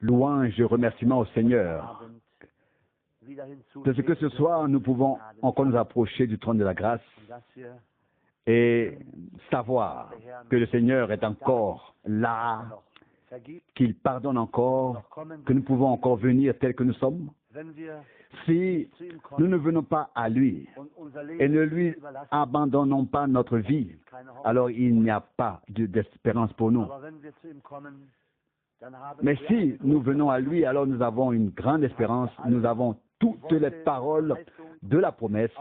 Louange et remerciements au Seigneur. De ce que ce soir, nous pouvons encore nous approcher du trône de la grâce et savoir que le Seigneur est encore là, qu'il pardonne encore, que nous pouvons encore venir tels que nous sommes. Si nous ne venons pas à lui et ne lui abandonnons pas notre vie, alors il n'y a pas d'espérance pour nous. Mais si nous venons à lui, alors nous avons une grande espérance, nous avons toutes les paroles de la promesse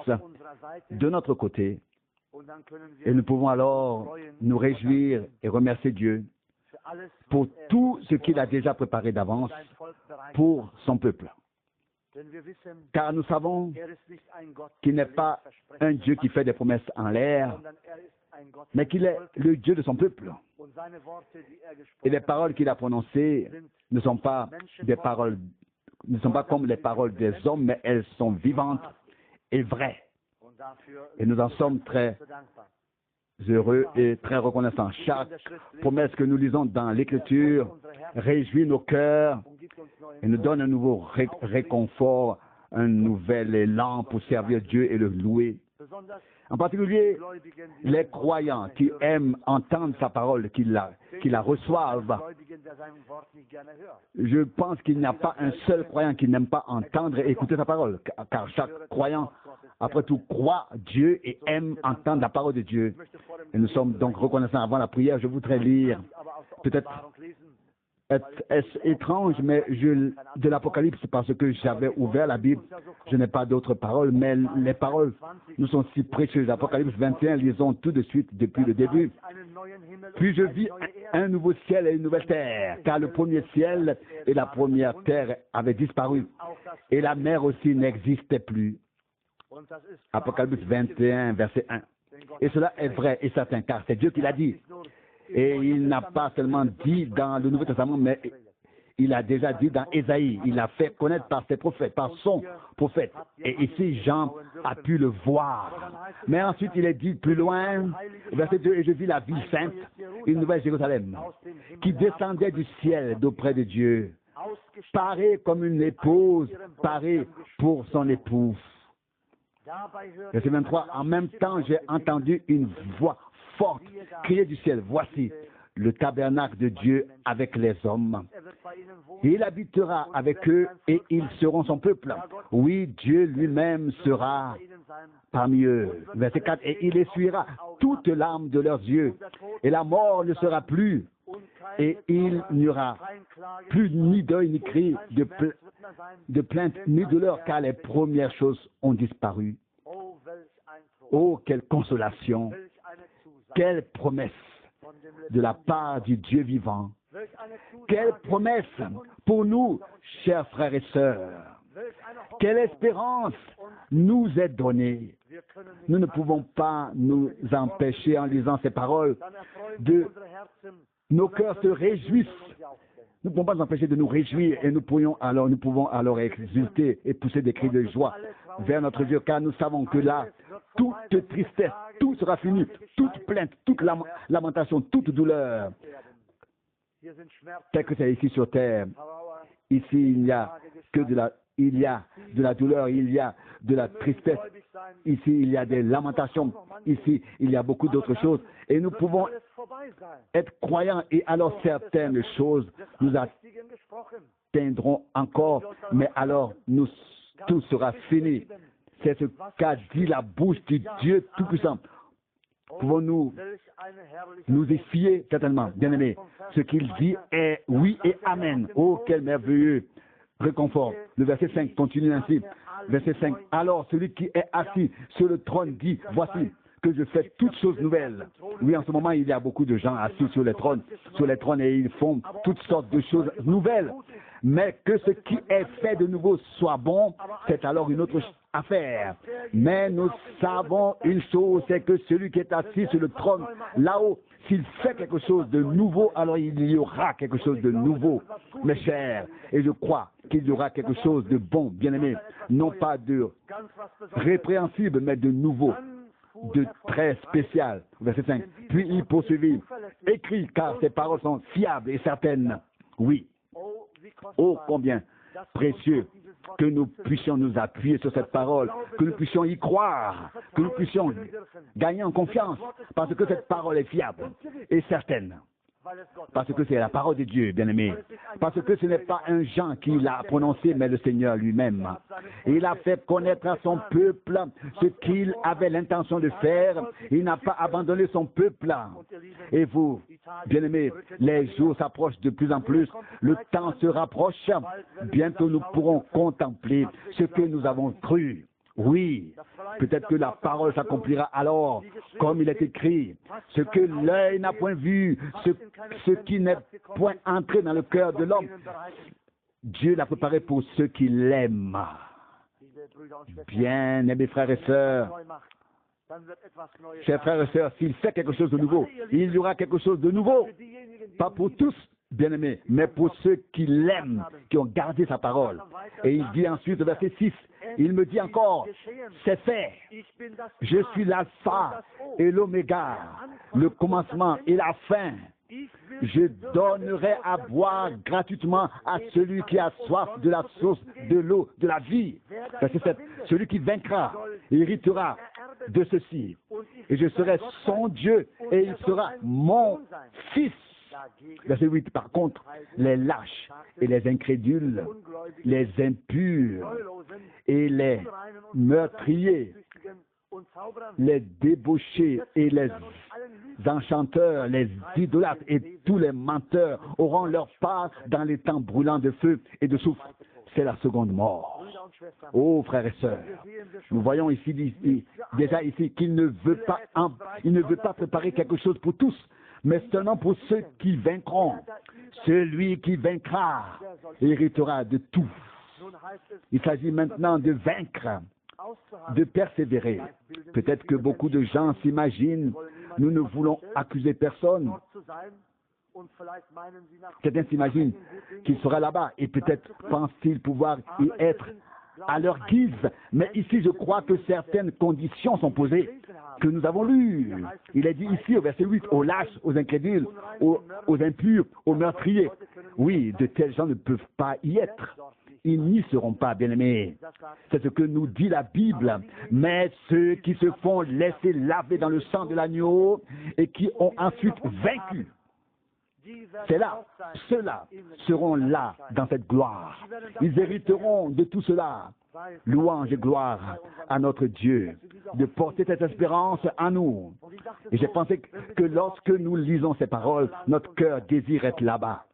de notre côté, et nous pouvons alors nous réjouir et remercier Dieu pour tout ce qu'il a déjà préparé d'avance pour son peuple. Car nous savons qu'il n'est pas un Dieu qui fait des promesses en l'air, mais qu'il est le Dieu de son peuple. Et les paroles qu'il a prononcées ne sont pas des paroles, ne sont pas comme les paroles des hommes, mais elles sont vivantes et vraies. Et nous en sommes très heureux et très reconnaissants. Chaque promesse que nous lisons dans l'Écriture réjouit nos cœurs et nous donne un nouveau réconfort, un nouvel élan pour servir Dieu et le louer. En particulier, les croyants qui aiment entendre sa parole, qui la reçoivent. Je pense qu'il n'y a pas un seul croyant qui n'aime pas entendre et écouter sa parole, car chaque croyant, après tout, croit Dieu et aime entendre la parole de Dieu. Et nous sommes donc reconnaissants avant la prière. Je voudrais lire, peut-être est-ce étrange, mais de l'Apocalypse, parce que j'avais ouvert la Bible, je n'ai pas d'autres paroles, mais les paroles nous sont si précieuses. Apocalypse 21, lisons tout de suite depuis le début. Puis je vis un nouveau ciel et une nouvelle terre, car le premier ciel et la première terre avaient disparu, et la mer aussi n'existait plus. Apocalypse 21, verset 1. Et cela est vrai et certain, car c'est Dieu qui l'a dit. Et il n'a pas seulement dit dans le Nouveau Testament, mais il a déjà dit dans Ésaïe. Il l'a fait connaître par ses prophètes, par son prophète. Et ici, Jean a pu le voir. Mais ensuite, il est dit plus loin, verset 2, « Et je vis la ville sainte, une nouvelle Jérusalem, qui descendait du ciel d'auprès de Dieu, parée comme une épouse, parée pour son époux. » Verset 23, « En même temps, j'ai entendu une voix forte, crier du ciel, voici le tabernacle de Dieu avec les hommes. Et il habitera avec eux et ils seront son peuple. Oui, Dieu lui-même sera parmi eux. Verset 4, et il essuiera toute larme de leurs yeux. Et la mort ne sera plus. Et il n'y aura plus ni deuil, ni cri, de plainte, ni douleur, car les premières choses ont disparu. Oh, quelle consolation! Quelle promesse de la part du Dieu vivant. Quelle promesse pour nous, chers frères et sœurs. Quelle espérance nous est donnée. Nous ne pouvons pas nous empêcher, en lisant ces paroles, nos cœurs se réjouissent. Nous ne pouvons pas nous empêcher de nous réjouir et nous pouvons alors exulter et pousser des cris de joie vers notre Dieu, car nous savons que là, toute tristesse, tout sera fini, toute plainte, toute lamentation, toute douleur. Tel que c'est ici sur terre, ici il n'y a que de la douleur, il y a de la tristesse, ici il y a des lamentations, ici il y a beaucoup d'autres choses, et nous pouvons être croyants, et alors certaines choses nous atteindront encore, mais alors tout sera fini. C'est ce qu'a dit la bouche du Dieu Tout-Puissant. Pouvons-nous nous y fier certainement, bien-aimés? Ce qu'il dit est oui et amen. Oh, quel merveilleux réconfort. Le verset 5 continue ainsi. Verset 5. Alors, celui qui est assis sur le trône dit, voici que je fais toutes choses nouvelles. Oui, en ce moment, il y a beaucoup de gens assis sur les trônes et ils font toutes sortes de choses nouvelles. Mais que ce qui est fait de nouveau soit bon, c'est alors une autre affaire. Mais nous savons une chose, c'est que celui qui est assis sur le trône, là-haut, s'il fait quelque chose de nouveau, alors il y aura quelque chose de nouveau, mes chers. Et je crois qu'il y aura quelque chose de bon, bien-aimé. Non pas de répréhensible, mais de nouveau, de très spécial. Verset 5. Puis il poursuivit, écrit, car ces paroles sont fiables et certaines. Oui. Oh, combien précieux que nous puissions nous appuyer sur cette parole, que nous puissions y croire, que nous puissions gagner en confiance, parce que cette parole est fiable et certaine. Parce que c'est la parole de Dieu, bien-aimé. Parce que ce n'est pas un Jean qui l'a prononcé, mais le Seigneur lui-même. Il a fait connaître à son peuple ce qu'il avait l'intention de faire. Il n'a pas abandonné son peuple. Et vous, bien-aimés, les jours s'approchent de plus en plus. Le temps se rapproche. Bientôt, nous pourrons contempler ce que nous avons cru. Oui, peut-être que la parole s'accomplira alors, comme il est écrit, ce que l'œil n'a point vu, ce qui n'est point entré dans le cœur de l'homme. Dieu l'a préparé pour ceux qui l'aiment. Bien, mes frères et sœurs, chers frères et sœurs, s'il fait quelque chose de nouveau, il y aura quelque chose de nouveau. Pas pour tous, bien-aimés, mais pour ceux qui l'aiment, qui ont gardé sa parole. Et il dit ensuite, verset 6, il me dit encore, c'est fait. Je suis l'alpha et l'oméga, le commencement et la fin. Je donnerai à boire gratuitement à celui qui a soif de la source de l'eau de la vie. Verset 7, celui qui vaincra héritera de ceci. Et je serai son Dieu et il sera mon fils. Verset 8, par contre, les lâches et les incrédules, les impurs et les meurtriers, les débauchés et les enchanteurs, les idolâtres et tous les menteurs auront leur part dans les temps brûlants de feu et de soufre. C'est la seconde mort. Oh, frères et sœurs, nous voyons déjà ici qu'il ne veut pas préparer quelque chose pour tous, mais seulement pour ceux qui vaincront. Celui qui vaincra héritera de tout. Il s'agit maintenant de vaincre, de persévérer. Peut-être que beaucoup de gens s'imaginent, nous ne voulons accuser personne. Certains s'imaginent qu'il sera là-bas et peut-être pensent-ils pouvoir y être à leur guise. Mais ici, je crois que certaines conditions sont posées, que nous avons lues. Il est dit ici au verset 8, aux lâches, aux incrédules, aux impurs, aux meurtriers. Oui, de tels gens ne peuvent pas y être. Ils n'y seront pas, bien-aimés. C'est ce que nous dit la Bible. Mais ceux qui se font laisser laver dans le sang de l'agneau et qui ont ensuite vaincu, c'est là, ceux-là seront là dans cette gloire. Ils hériteront de tout cela. Louange et gloire à notre Dieu de porter cette espérance en nous. Et j'ai pensé que lorsque nous lisons ces paroles, notre cœur désire être là-bas.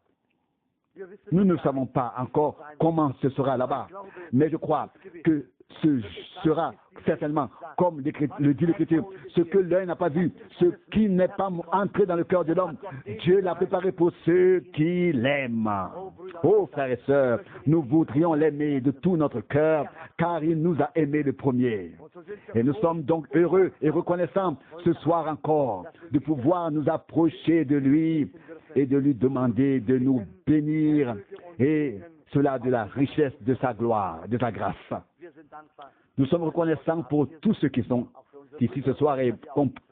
Nous ne savons pas encore comment ce sera là-bas, mais je crois que ce sera certainement, comme le dit l'Écriture, ce que l'œil n'a pas vu, ce qui n'est pas entré dans le cœur de l'homme, Dieu l'a préparé pour ceux qui l'aiment. Oh, frères et sœurs, nous voudrions l'aimer de tout notre cœur, car il nous a aimés le premier. Et nous sommes donc heureux et reconnaissants ce soir encore de pouvoir nous approcher de lui et de lui demander de nous bénir, et cela de la richesse de sa gloire, de sa grâce. Nous sommes reconnaissants pour tous ceux qui sont ici ce soir, et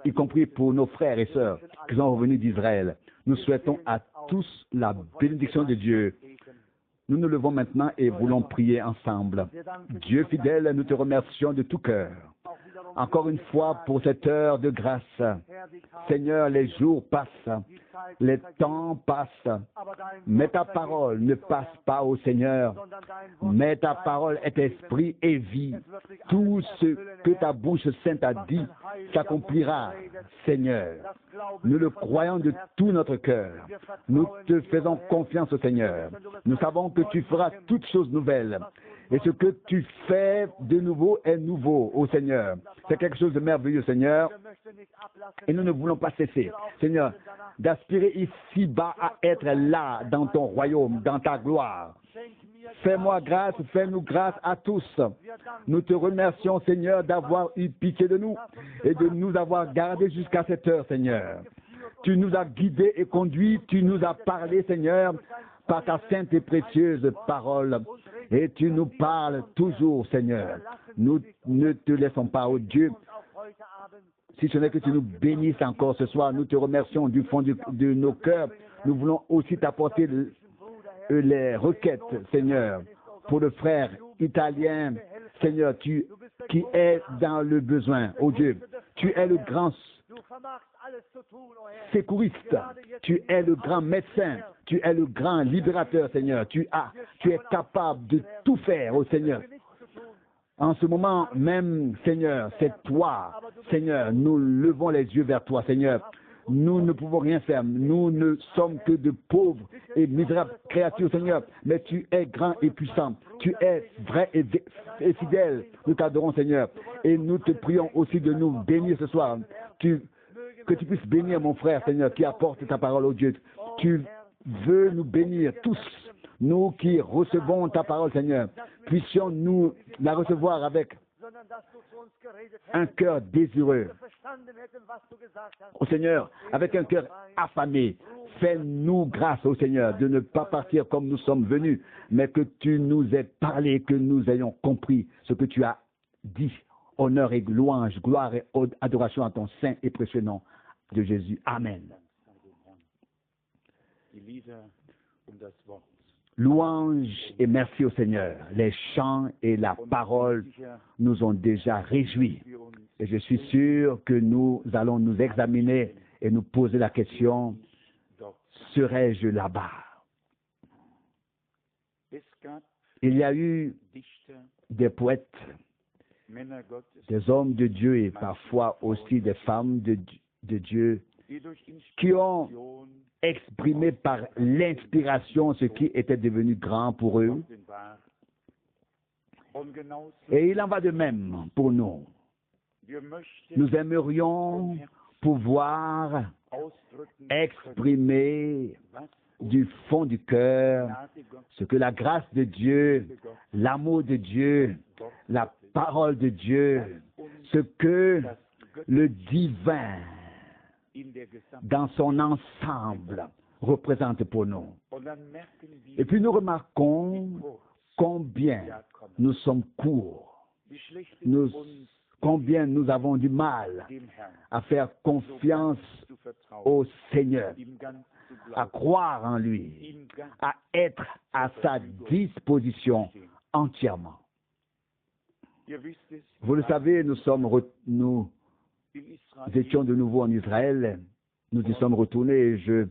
y compris pour nos frères et sœurs qui sont revenus d'Israël. Nous souhaitons à tous la bénédiction de Dieu. Nous nous levons maintenant et voulons prier ensemble. Dieu fidèle, nous te remercions de tout cœur. Encore une fois pour cette heure de grâce. Seigneur, les jours passent, les temps passent, mais ta parole ne passe pas au Seigneur. Mais ta parole est esprit et vie. Tout ce que ta bouche sainte a dit s'accomplira, Seigneur. Nous le croyons de tout notre cœur. Nous te faisons confiance au Seigneur. Nous savons que tu feras toutes choses nouvelles. Et ce que tu fais de nouveau est nouveau, ô Seigneur. C'est quelque chose de merveilleux, Seigneur. Et nous ne voulons pas cesser, Seigneur, d'aspirer ici-bas à être là, dans ton royaume, dans ta gloire. Fais-moi grâce, fais-nous grâce à tous. Nous te remercions, Seigneur, d'avoir eu pitié de nous et de nous avoir gardés jusqu'à cette heure, Seigneur. Tu nous as guidés et conduits, tu nous as parlé, Seigneur, par ta sainte et précieuse parole. Et tu nous parles toujours, Seigneur. Nous ne te laissons pas, ô Dieu. Si ce n'est que tu nous bénisses encore ce soir, nous te remercions du fond de nos cœurs. Nous voulons aussi t'apporter les requêtes, Seigneur, pour le frère italien, Seigneur, qui est dans le besoin, oh Dieu. Tu es le grand secouriste, tu es le grand médecin, tu es le grand libérateur, Seigneur. Tu es capable de tout faire, oh Seigneur. En ce moment même, Seigneur, c'est toi, Seigneur. Nous levons les yeux vers toi, Seigneur. Nous ne pouvons rien faire. Nous ne sommes que de pauvres et misérables créatures, Seigneur. Mais tu es grand et puissant. Tu es vrai et fidèle. Nous t'adorons, Seigneur. Et nous te prions aussi de nous bénir ce soir. Que tu puisses bénir mon frère, Seigneur, qui apporte ta parole, oh Dieu. Tu veux nous bénir tous. Nous qui recevons ta parole, Seigneur, puissions-nous la recevoir avec un cœur désireux. Au Seigneur, avec un cœur affamé, fais-nous grâce au Seigneur de ne pas partir comme nous sommes venus, mais que tu nous aies parlé, que nous ayons compris ce que tu as dit. Honneur et louange, gloire et adoration à ton saint et précieux nom de Jésus. Amen. Louange et merci au Seigneur. Les chants et la parole nous ont déjà réjouis. Et je suis sûr que nous allons nous examiner et nous poser la question, serais-je là-bas? Il y a eu des poètes, des hommes de Dieu et parfois aussi des femmes de Dieu qui ont exprimé par l'inspiration ce qui était devenu grand pour eux. Et il en va de même pour nous. Nous aimerions pouvoir exprimer du fond du cœur ce que la grâce de Dieu, l'amour de Dieu, la parole de Dieu, ce que le divin dans son ensemble représente pour nous. Et puis nous remarquons combien nous sommes courts, combien nous avons du mal à faire confiance au Seigneur, à croire en lui, à être à sa disposition entièrement. Vous le savez, nous étions de nouveau en Israël, nous y sommes retournés et je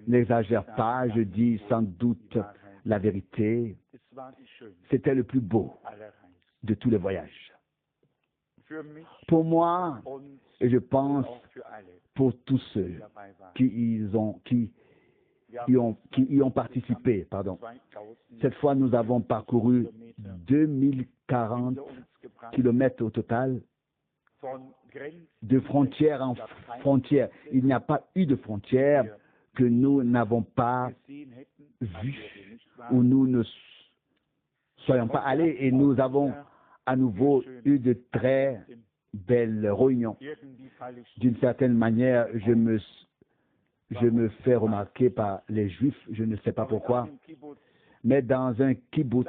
n'exagère pas, je dis sans doute la vérité, c'était le plus beau de tous les voyages. Pour moi, et je pense pour tous ceux qui y ont participé, cette fois nous avons parcouru 2040 kilomètres au total, de frontière en frontière. Il n'y a pas eu de frontière que nous n'avons pas vue, où nous ne soyons pas allés, et nous avons à nouveau eu de très belles réunions. D'une certaine manière, je me fais remarquer par les Juifs, je ne sais pas pourquoi, mais dans un kibbutz,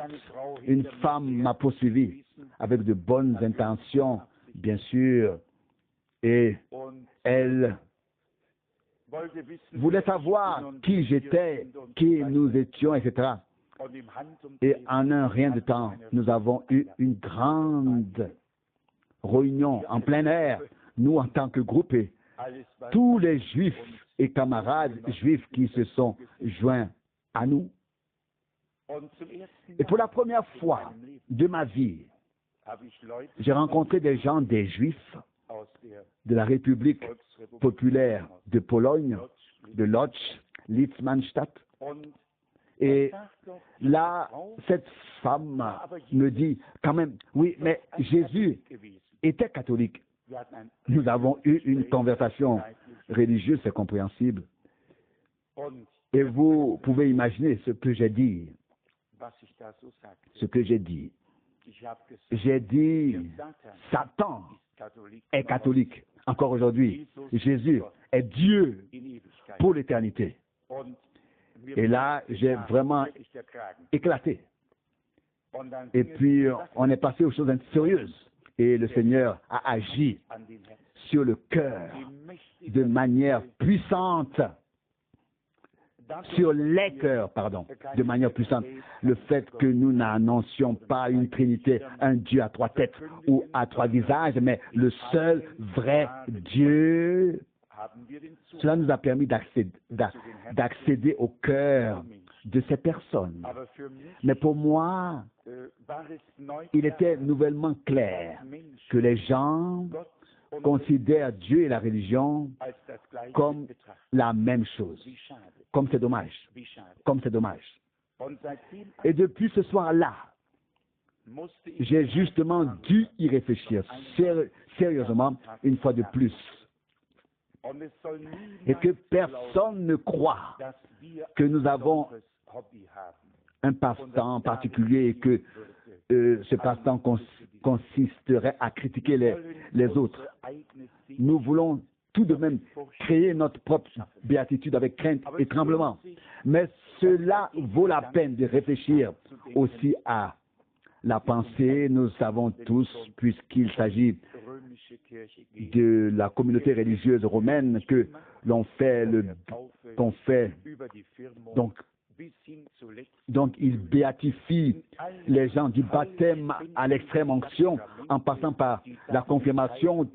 une femme m'a poursuivi avec de bonnes intentions, bien sûr, et elle voulait savoir qui j'étais, qui nous étions, etc. Et en un rien de temps, nous avons eu une grande réunion en plein air, nous en tant que groupe, et tous les Juifs et camarades juifs qui se sont joints à nous. Et pour la première fois de ma vie, j'ai rencontré des gens, des Juifs de la République populaire de Pologne, de Lodz, Litzmannstadt. Et là, cette femme me dit quand même, oui, mais Jésus était catholique. Nous avons eu une conversation religieuse, c'est compréhensible. Et vous pouvez imaginer ce que j'ai dit. Ce que j'ai dit. J'ai dit, Satan est catholique encore aujourd'hui. Jésus est Dieu pour l'éternité. Et là, j'ai vraiment éclaté. Et puis, on est passé aux choses sérieuses. Et le Seigneur a agi sur le cœur de manière puissante. sur les cœurs, de manière puissante. Le fait que nous n'annoncions pas une Trinité, un Dieu à trois têtes ou à trois visages, mais le seul vrai Dieu, cela nous a permis d'accéder au cœur de ces personnes. Mais pour moi, il était nouvellement clair que les gens considèrent Dieu et la religion comme la même chose. Comme c'est dommage. Comme c'est dommage. Et depuis ce soir-là, j'ai justement dû y réfléchir sérieusement une fois de plus. Et que personne ne croit que nous avons un passe-temps particulier et que ce passe-temps consisterait à critiquer les autres. Nous voulons tout de même créer notre propre béatitude avec crainte et tremblement. Mais cela vaut la peine de réfléchir aussi à la pensée. Nous savons tous, puisqu'il s'agit de la communauté religieuse romaine, que l'on fait donc il béatifie les gens du baptême à l'extrême onction, en passant par la confirmation,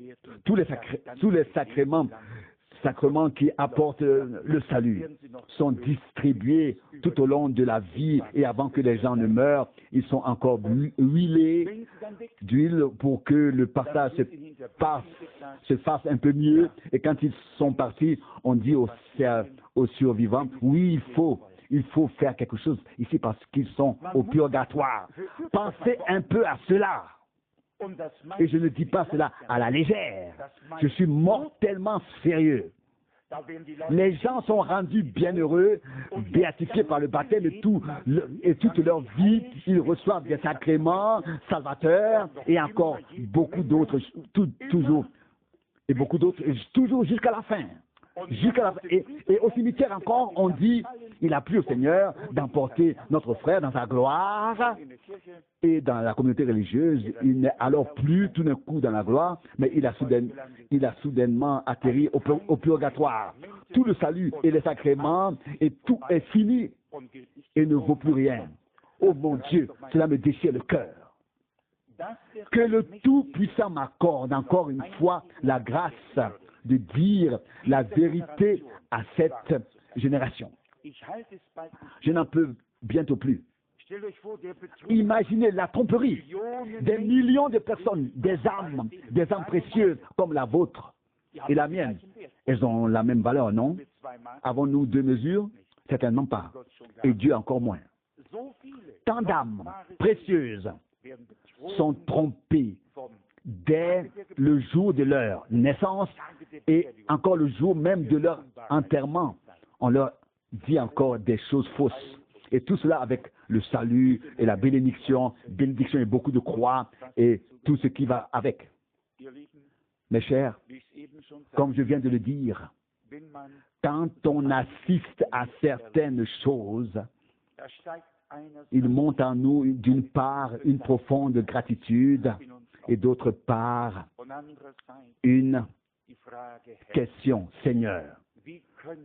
tous les sacrements qui apportent le salut sont distribués tout au long de la vie et avant que les gens ne meurent, ils sont encore huilés d'huile pour que le passage se fasse un peu mieux. Et quand ils sont partis, on dit aux survivants, oui, il faut faire quelque chose ici parce qu'ils sont au purgatoire. Pensez un peu à cela. Et je ne dis pas cela à la légère. Je suis mortellement sérieux. Les gens sont rendus bienheureux, béatifiés par le baptême et toute leur vie, ils reçoivent des sacrements salvateurs et encore beaucoup d'autres, toujours jusqu'à la fin. Et au cimetière encore, on dit, il a plu au Seigneur d'emporter notre frère dans sa gloire. Et dans la communauté religieuse, il n'est alors plus tout d'un coup dans la gloire, mais il a soudainement atterri au purgatoire. Tout le salut et les sacrements, et tout est fini et ne vaut plus rien. Oh mon Dieu, cela me déchire le cœur. Que le Tout-Puissant m'accorde encore une fois la grâce de dire la vérité à cette génération. Je n'en peux bientôt plus. Imaginez la tromperie. Des millions de personnes, des âmes précieuses comme la vôtre et la mienne. Elles ont la même valeur, non? Avons-nous deux mesures? Certainement pas. Et Dieu encore moins. Tant d'âmes précieuses sont trompées dès le jour de leur naissance et encore le jour même de leur enterrement. On leur dit encore des choses fausses. Et tout cela avec le salut et la bénédiction et beaucoup de croix et tout ce qui va avec. Mes chers, comme je viens de le dire, quand on assiste à certaines choses, il monte en nous d'une part une profonde gratitude et d'autre part une question, Seigneur,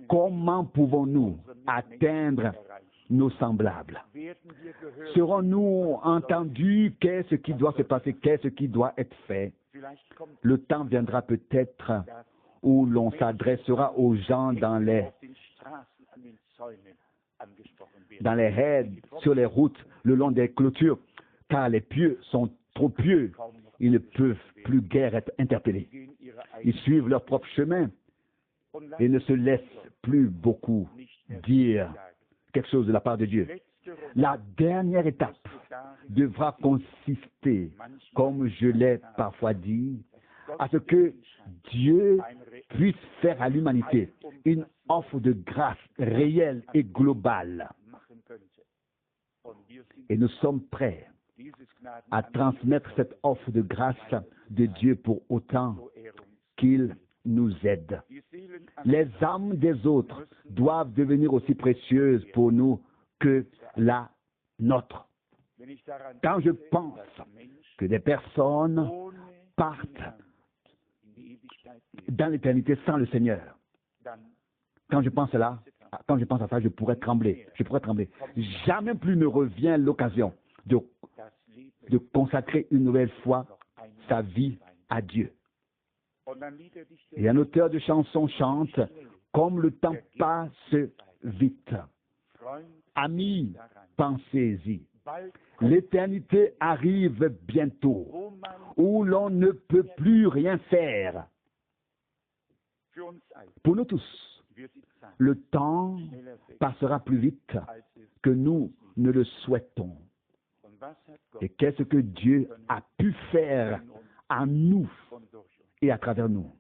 comment pouvons-nous atteindre nos semblables? Serons-nous entendus? Qu'est-ce qui doit se passer? Qu'est-ce qui doit être fait? Le temps viendra peut-être où l'on s'adressera aux gens dans les raids, sur les routes, le long des clôtures, car les pieux sont trop pieux. Ils ne peuvent plus guère être interpellés. Ils suivent leur propre chemin et ne se laissent plus beaucoup dire quelque chose de la part de Dieu. La dernière étape devra consister, comme je l'ai parfois dit, à ce que Dieu puisse faire à l'humanité une offre de grâce réelle et globale. Et nous sommes prêts à transmettre cette offre de grâce de Dieu pour autant qu'il nous aide. Les âmes des autres doivent devenir aussi précieuses pour nous que la nôtre. Quand je pense que des personnes partent dans l'éternité sans le Seigneur, quand je pense cela, quand je pense à ça, je pourrais trembler. Je pourrais trembler. Jamais plus ne revient l'occasion de consacrer une nouvelle fois sa vie à Dieu. Et un auteur de chansons chante « Comme le temps passe vite ». Amis, pensez-y. L'éternité arrive bientôt, où l'on ne peut plus rien faire. Pour nous tous, le temps passera plus vite que nous ne le souhaitons. Et qu'est-ce que Dieu a pu faire en nous et à travers nous?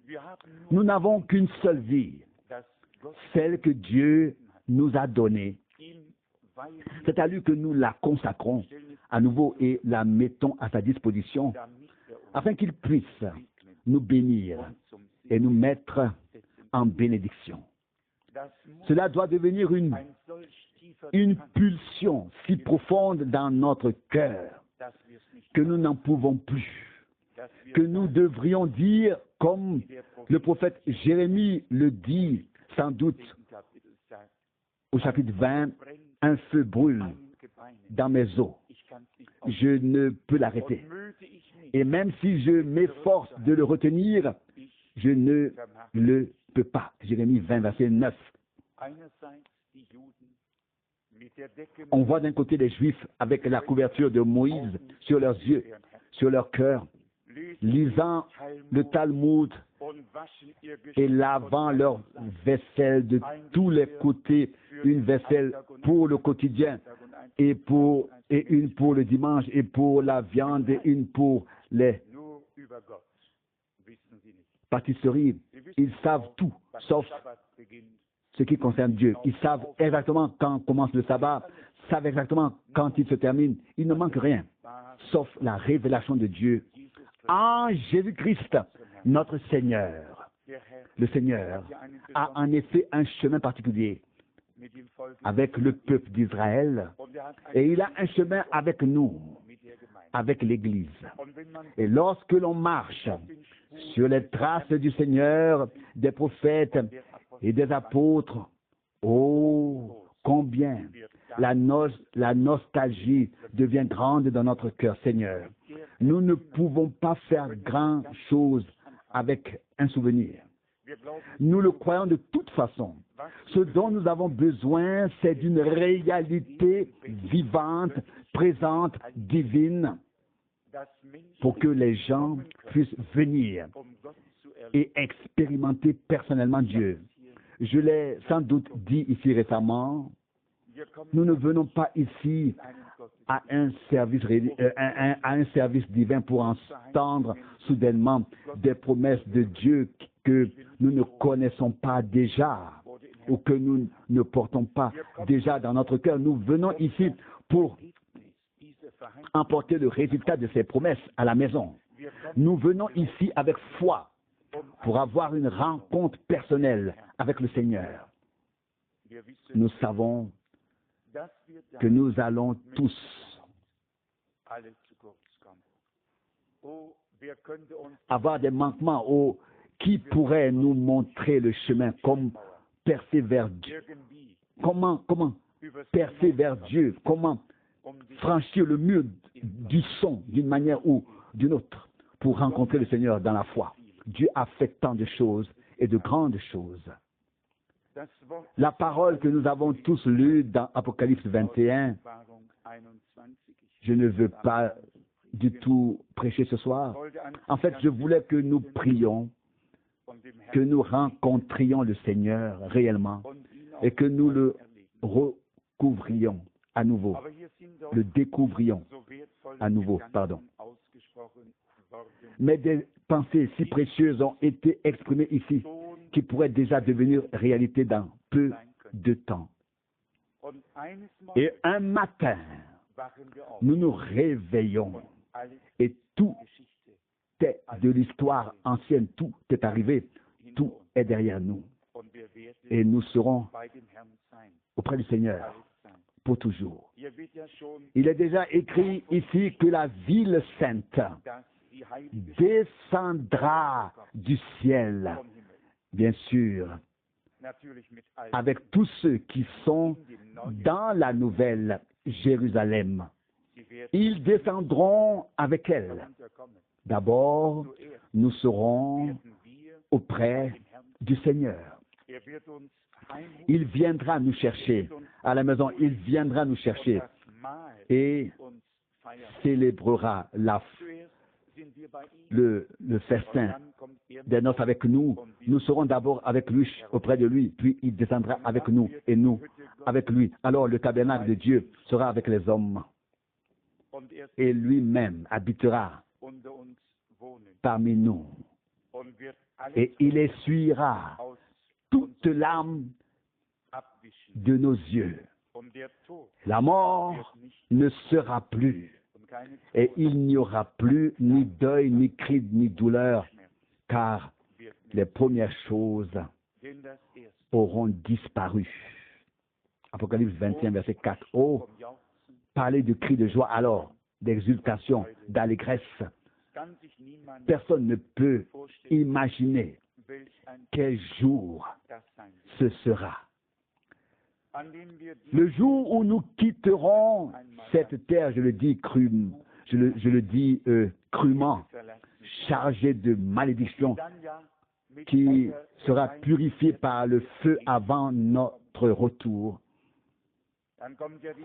Nous n'avons qu'une seule vie, celle que Dieu nous a donnée. C'est à lui que nous la consacrons à nouveau et la mettons à sa disposition afin qu'il puisse nous bénir et nous mettre en bénédiction. Cela doit devenir une pulsion si profonde dans notre cœur que nous n'en pouvons plus, que nous devrions dire comme le prophète Jérémie le dit sans doute au chapitre 20, un feu brûle dans mes os. Je ne peux l'arrêter. Et même si je m'efforce de le retenir, je ne le peux pas. Jérémie 20, verset 9. On voit d'un côté les Juifs avec la couverture de Moïse sur leurs yeux, sur leur cœur, lisant le Talmud et lavant leur vaisselle de tous les côtés, une vaisselle pour le quotidien et une pour le dimanche et pour la viande et une pour les pâtisseries. Ils savent tout, sauf ce qui concerne Dieu. Ils savent exactement quand commence le sabbat, savent exactement quand il se termine. Il ne manque rien, sauf la révélation de Dieu en Jésus-Christ, notre Seigneur. Le Seigneur a en effet un chemin particulier avec le peuple d'Israël et il a un chemin avec nous, avec l'Église. Et lorsque l'on marche sur les traces du Seigneur, des prophètes et des apôtres, oh, combien la nostalgie devient grande dans notre cœur, Seigneur. Nous ne pouvons pas faire grand-chose avec un souvenir. Nous le croyons de toute façon. Ce dont nous avons besoin, c'est d'une réalité vivante, présente, divine, pour que les gens puissent venir et expérimenter personnellement Dieu. Je l'ai sans doute dit ici récemment, nous ne venons pas ici à un service divin pour entendre soudainement des promesses de Dieu que nous ne connaissons pas déjà ou que nous ne portons pas déjà dans notre cœur. Nous venons ici pour emporter le résultat de ces promesses à la maison. Nous venons ici avec foi pour avoir une rencontre personnelle avec le Seigneur. Nous savons que nous allons tous avoir des manquements. Qui pourrait nous montrer le chemin, comme percer vers Dieu? Comment percer vers Dieu? Comment franchir le mur du son d'une manière ou d'une autre pour rencontrer le Seigneur dans la foi? Dieu a fait tant de choses et de grandes choses. La parole que nous avons tous lue dans Apocalypse 21, je ne veux pas du tout prêcher ce soir. En fait, je voulais que nous prions, que nous rencontrions le Seigneur réellement et que nous le recouvrions à nouveau, le découvrions à nouveau, pardon. Mais des pensées si précieuses ont été exprimées ici qui pourraient déjà devenir réalité dans peu de temps. Et un matin, nous nous réveillons et tout est de l'histoire ancienne, tout est arrivé, tout est derrière nous. Et nous serons auprès du Seigneur pour toujours. Il est déjà écrit ici que la ville sainte descendra du ciel. Bien sûr, avec tous ceux qui sont dans la nouvelle Jérusalem. Ils descendront avec elle. D'abord, nous serons auprès du Seigneur. Il viendra nous chercher à la maison. Il viendra nous chercher et célébrera le festin des noces avec nous. Nous serons d'abord avec lui, auprès de lui, puis il descendra avec nous et nous avec lui. Alors le tabernacle de Dieu sera avec les hommes et lui-même habitera parmi nous. Et il essuiera toute larme de nos yeux. La mort ne sera plus. Et il n'y aura plus ni deuil, ni cri, ni douleur, car les premières choses auront disparu. Apocalypse 21, verset 4. Oh, parlez de cris de joie alors, d'exultation, d'allégresse. Personne ne peut imaginer quel jour ce sera. Le jour où nous quitterons cette terre, je le dis crûment, chargé de malédiction, qui sera purifié par le feu avant notre retour.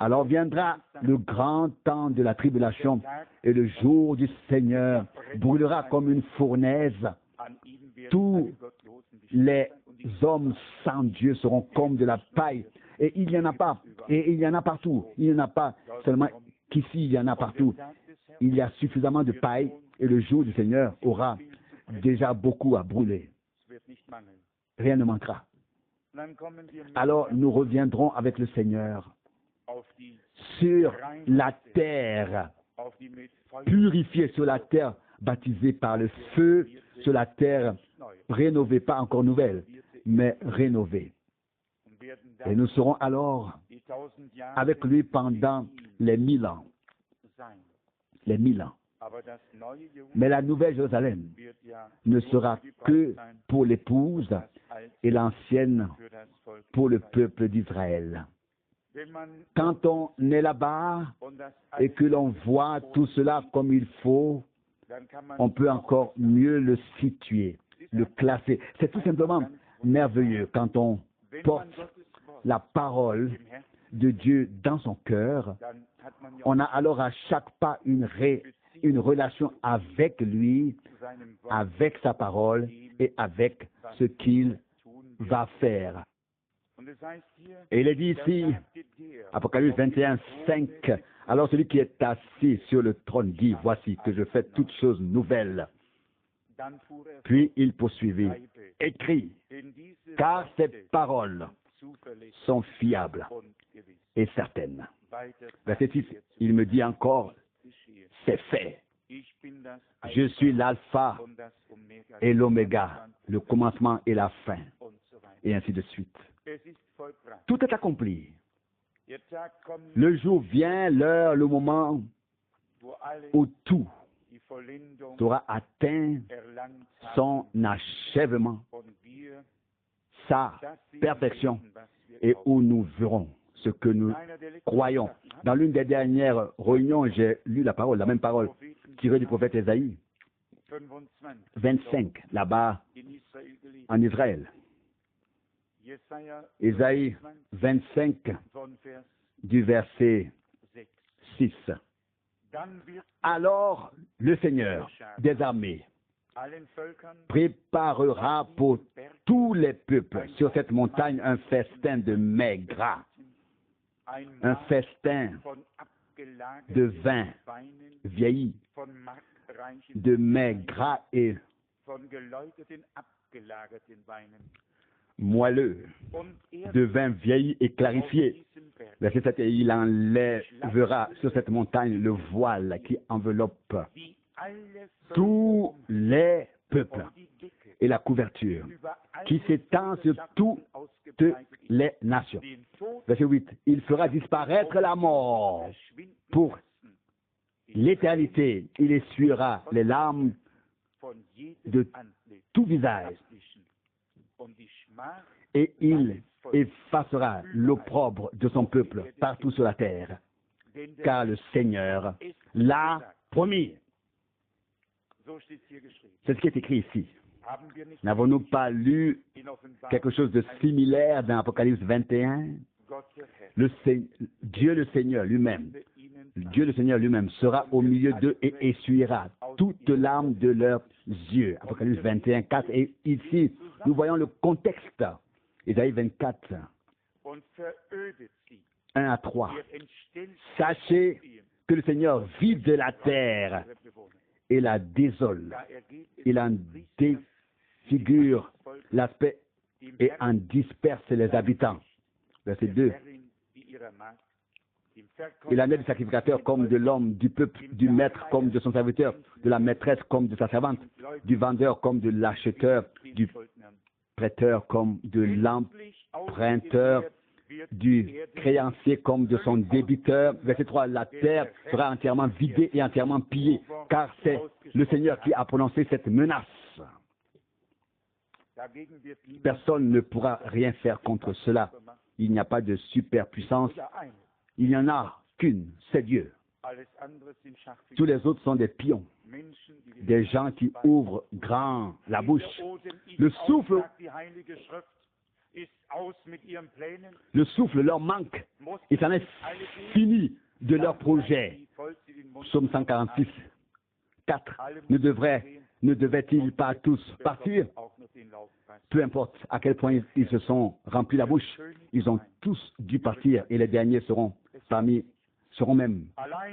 Alors viendra le grand temps de la tribulation et le jour du Seigneur brûlera comme une fournaise. Tous les hommes sans Dieu seront comme de la paille. Et il n'y en a pas. Et il y en a partout. Il n'y en a pas seulement qu'ici, il y en a partout. Il y a suffisamment de paille et le jour du Seigneur aura déjà beaucoup à brûler. Rien ne manquera. Alors nous reviendrons avec le Seigneur sur la terre, purifiée sur la terre, baptisée par le feu, sur la terre rénovée, pas encore nouvelle, mais rénovée. Et nous serons alors avec lui pendant les 1000 ans. Les 1000 ans. Mais la nouvelle Jérusalem ne sera que pour l'épouse et l'ancienne pour le peuple d'Israël. Quand on est là-bas et que l'on voit tout cela comme il faut, on peut encore mieux le situer, le classer. C'est tout simplement merveilleux quand on porte la parole de Dieu dans son cœur. On a alors à chaque pas une relation avec lui, avec sa parole et avec ce qu'il va faire. Et il est dit ici, Apocalypse 21, 5, alors celui qui est assis sur le trône dit, voici que je fais toutes choses nouvelles. Puis il poursuivit, écrit, car ces paroles sont fiables et certaines. Verset 6, il me dit encore, c'est fait. Je suis l'alpha et l'oméga, le commencement et la fin, et ainsi de suite. Tout est accompli. Le jour vient, l'heure, le moment où tout aura atteint son achèvement, sa perfection, et où nous verrons ce que nous croyons. Dans l'une des dernières réunions, j'ai lu la parole, la même parole, tirée du prophète Ésaïe 25, là-bas en Israël. Ésaïe 25, du verset 6. Alors le Seigneur des armées préparera pour tous les peuples sur cette montagne un festin de mets gras, un festin de vin vieilli, de mets gras et moelleux, de vin vieilli et clarifié. Verset 7, et il enlèvera sur cette montagne le voile qui enveloppe tous les peuples et la couverture qui s'étend sur toutes les nations. Verset 8, il fera disparaître la mort pour l'éternité. Il essuiera les larmes de tout visage et il effacera l'opprobre de son peuple partout sur la terre, car le Seigneur l'a promis. C'est ce qui est écrit ici. N'avons-nous pas lu quelque chose de similaire dans Apocalypse 21? Dieu le Seigneur lui-même sera au milieu d'eux et essuiera toute larme de leurs yeux. Apocalypse 21, 4. Et ici, nous voyons le contexte. Isaïe 24, 1 à 3. Sachez que le Seigneur vide la terre et la désole. Il en défigure l'aspect et en disperse les habitants. Verset 2. Il en est du sacrificateur comme de l'homme, du peuple, du maître comme de son serviteur, de la maîtresse comme de sa servante, du vendeur comme de l'acheteur, du prêteur comme de l'emprunteur, du créancier comme de son débiteur. Verset 3, la terre sera entièrement vidée et entièrement pillée, car c'est le Seigneur qui a prononcé cette menace. Personne ne pourra rien faire contre cela. Il n'y a pas de superpuissance. Il n'y en a qu'une, c'est Dieu. Tous les autres sont des pions, des gens qui ouvrent grand la bouche. Le souffle leur manque et ça est fini de leur projet. Psaume 146, 4. Ne devaient-ils pas tous partir? Peu importe à quel point ils se sont remplis la bouche, ils ont tous dû partir et les derniers seront même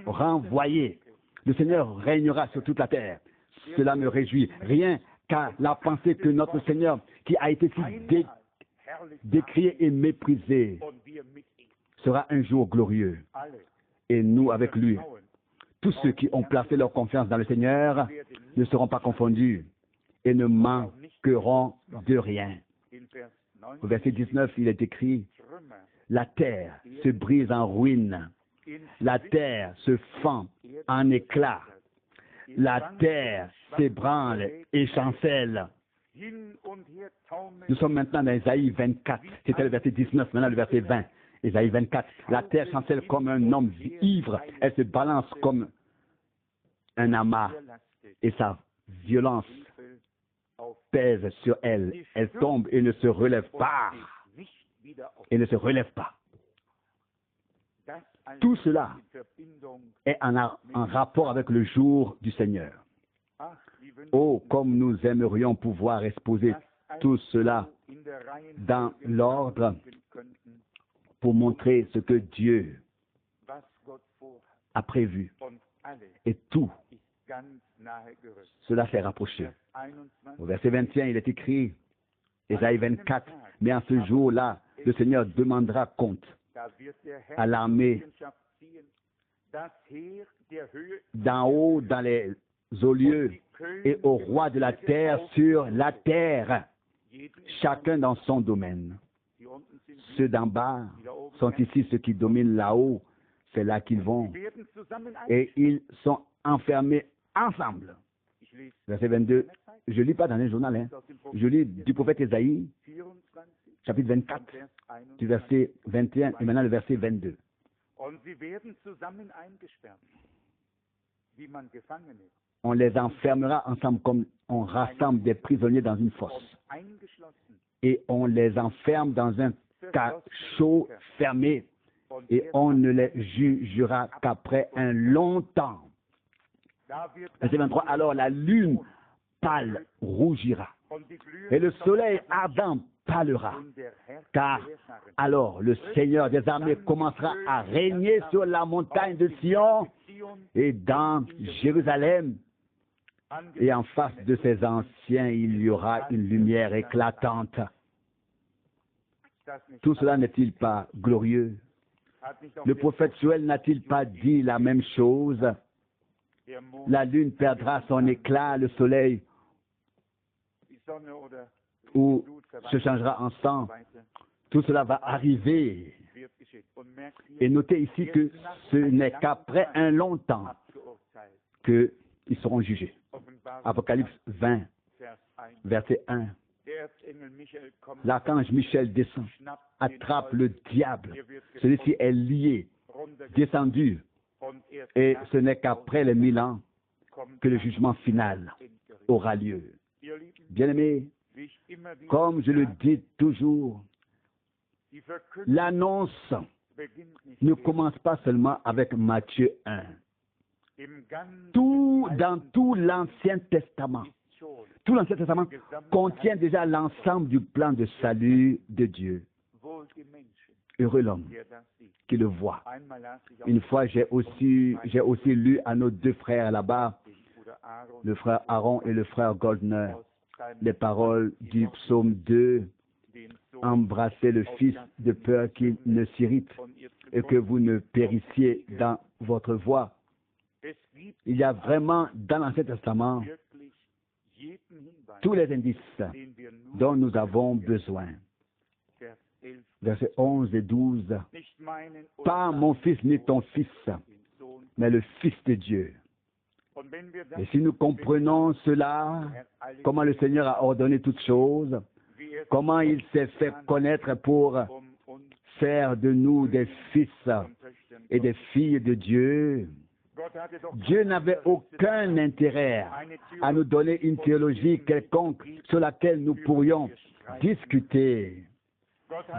renvoyés. Le Seigneur régnera sur toute la terre. Cela me réjouit. Rien qu'à la pensée que notre Seigneur, qui a été si décrié et méprisé, sera un jour glorieux. Et nous avec lui. Tous ceux qui ont placé leur confiance dans le Seigneur ne seront pas confondus et ne manqueront de rien. Au verset 19, il est écrit, la terre se brise en ruine, la terre se fend en éclats, la terre s'ébranle et chancelle. Nous sommes maintenant dans Isaïe 24, c'était le verset 19, maintenant le verset 20. Isaïe 24, la terre chancelle comme un homme ivre, elle se balance comme un amas et sa violence pèse sur elle. Elle tombe et ne se relève pas. Et ne se relève pas. Tout cela est en rapport avec le jour du Seigneur. Oh, comme nous aimerions pouvoir exposer tout cela dans l'ordre pour montrer ce que Dieu a prévu. Et tout cela s'est rapproché. Au verset 21, il est écrit, Isaïe 24, mais en ce jour-là, le Seigneur demandera compte à l'armée d'en haut dans les hauts lieux et au roi de la terre sur la terre, chacun dans son domaine. Ceux d'en bas sont ici ceux qui dominent là-haut, c'est là qu'ils vont. Et ils sont enfermés ensemble. Verset 22, je ne lis pas dans un journal, je lis du prophète Isaïe, chapitre 24, du verset 21 et maintenant le verset 22. On les enfermera ensemble comme on rassemble des prisonniers dans une fosse. Et on les enferme dans un cachot fermé et on ne les jugera qu'après un long temps. Verset 23, alors la lune pâle rougira et le soleil ardent pâlera, car alors le Seigneur des armées commencera à régner sur la montagne de Sion et dans Jérusalem, et en face de ses anciens il y aura une lumière éclatante. Tout cela n'est-il pas glorieux? Le prophète Joël n'a-t-il pas dit la même chose? La lune perdra son éclat, le soleil ou se changera en sang. Tout cela va arriver. Et notez ici que ce n'est qu'après un long temps qu'ils seront jugés. Apocalypse 20, verset 1. L'archange Michel descend, attrape le diable. Celui-ci est lié, descendu. Et ce n'est qu'après les 1000 ans que le jugement final aura lieu. Bien-aimés, comme je le dis toujours, l'annonce ne commence pas seulement avec Matthieu 1. Dans tout l'Ancien Testament, tout l'Ancien Testament contient déjà l'ensemble du plan de salut de Dieu. Heureux l'homme qui le voit. Une fois, j'ai aussi lu à nos deux frères là-bas, le frère Aaron et le frère Goldner, les paroles du psaume 2. Embrassez le Fils de peur qu'il ne s'irrite et que vous ne périssiez dans votre voie. Il y a vraiment dans l'Ancien Testament tous les indices dont nous avons besoin. Versets 11 et 12. Pas mon fils ni ton fils, mais le Fils de Dieu. Et si nous comprenons cela, comment le Seigneur a ordonné toutes choses, comment il s'est fait connaître pour faire de nous des fils et des filles de Dieu, Dieu n'avait aucun intérêt à nous donner une théologie quelconque sur laquelle nous pourrions discuter.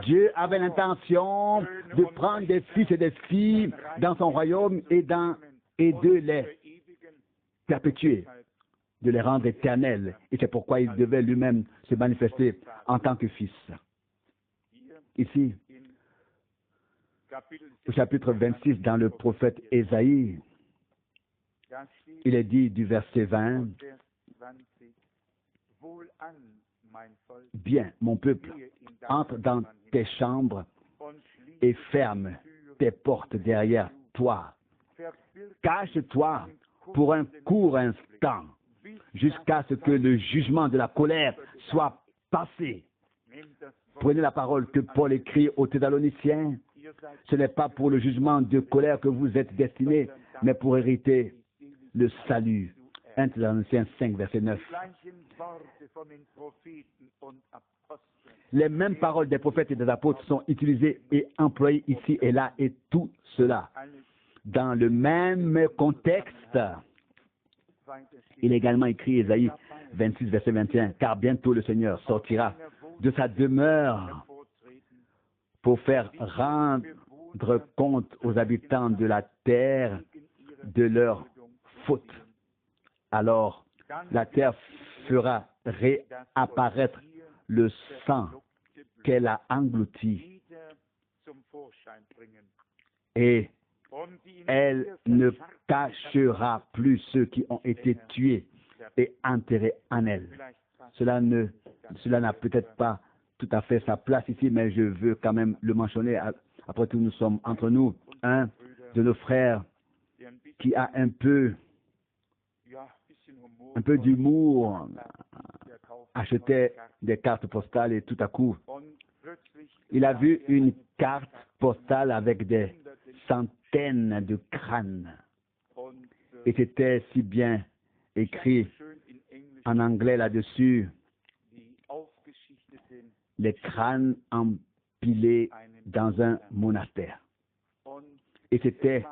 Dieu avait l'intention de prendre des fils et des filles dans son royaume et de les perpétuer, de les rendre éternels. Et c'est pourquoi il devait lui-même se manifester en tant que fils. Ici, au chapitre 26, dans le prophète Ésaïe, il est dit du verset 20, « Bien, mon peuple, entre dans tes chambres et ferme tes portes derrière toi. Cache-toi pour un court instant, jusqu'à ce que le jugement de la colère soit passé. » Prenez la parole que Paul écrit aux Thessaloniciens. Ce n'est pas pour le jugement de colère que vous êtes destinés, mais pour hériter le salut. 1 Thessaloniciens 5, verset 9. Les mêmes paroles des prophètes et des apôtres sont utilisées et employées ici et là, et tout cela dans le même contexte. Il est également écrit, Ésaïe 26, verset 21, « Car bientôt le Seigneur sortira de sa demeure pour faire rendre compte aux habitants de la terre de leurs fautes. Alors, la terre fera réapparaître le sang qu'elle a englouti et elle ne cachera plus ceux qui ont été tués et enterrés en elle. » Cela n'a peut-être pas tout à fait sa place ici, mais je veux quand même le mentionner. Après tout, nous sommes entre nous. Un de nos frères qui a un peu d'humour achetait des cartes postales et tout à coup, il a vu une carte postale avec des centaines de crânes. Et c'était si bien écrit en anglais là-dessus, les crânes empilés dans un monastère. Et c'était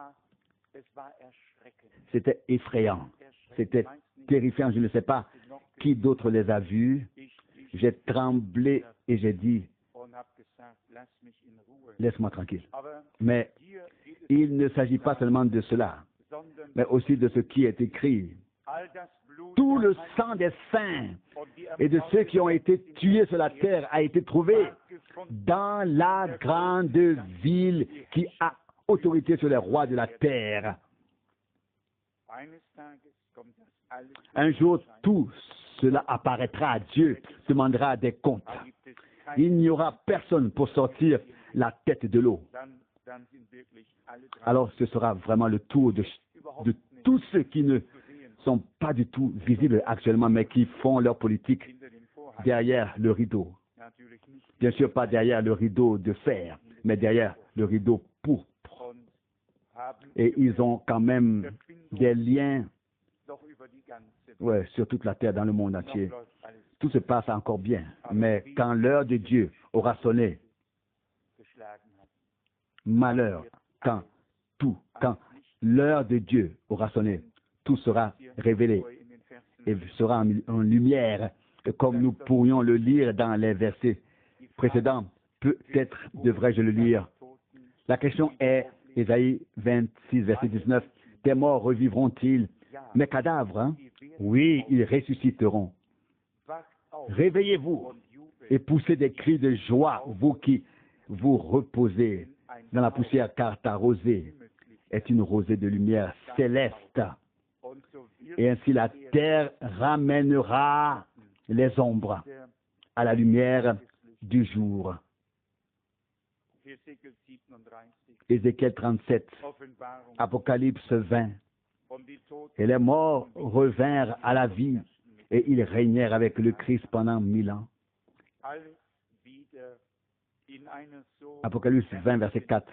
effrayant, c'était terrifiant. Je ne sais pas qui d'autre les a vus. J'ai tremblé et j'ai dit, laisse-moi tranquille. Mais il ne s'agit pas seulement de cela, mais aussi de ce qui est écrit. Tout le sang des saints et de ceux qui ont été tués sur la terre a été trouvé dans la grande ville qui a autorité sur les rois de la terre. Un jour, tout cela apparaîtra à Dieu, demandera des comptes. Il n'y aura personne pour sortir la tête de l'eau. Alors ce sera vraiment le tour de tous ceux qui ne sont pas du tout visibles actuellement, mais qui font leur politique derrière le rideau. Bien sûr, pas derrière le rideau de fer, mais derrière le rideau pourpre. Et ils ont quand même des liens sur toute la terre, dans le monde entier. tout se passe encore bien. Mais quand l'heure de Dieu aura sonné, malheur, quand l'heure de Dieu aura sonné, tout sera révélé et sera en lumière, comme nous pourrions le lire dans les versets précédents. Peut-être devrais-je le lire. La question est, Ésaïe 26, verset 19, « Tes morts revivront-ils? Mes cadavres, hein? Oui, ils ressusciteront. Réveillez-vous et poussez des cris de joie, vous qui vous reposez dans la poussière, car ta rosée est une rosée de lumière céleste. Et ainsi la terre ramènera les ombres à la lumière du jour. » Ézéchiel 37, Apocalypse 20. Et les morts revinrent à la vie, et ils régnèrent avec le Christ pendant 1000 ans. Apocalypse 20, verset 4.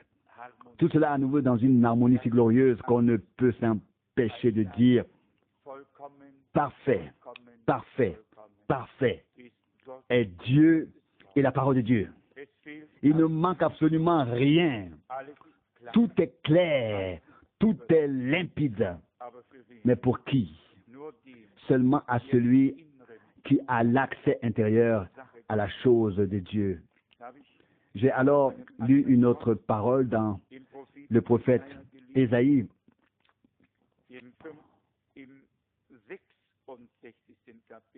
Tout cela à nouveau dans une harmonie si glorieuse qu'on ne peut s'empêcher de dire parfait, parfait, parfait est Dieu et la parole de Dieu. Il ne manque absolument rien. Tout est clair, tout est limpide. Mais pour qui? Seulement à celui qui a l'accès intérieur à la chose de Dieu. J'ai alors lu une autre parole dans le prophète Ésaïe,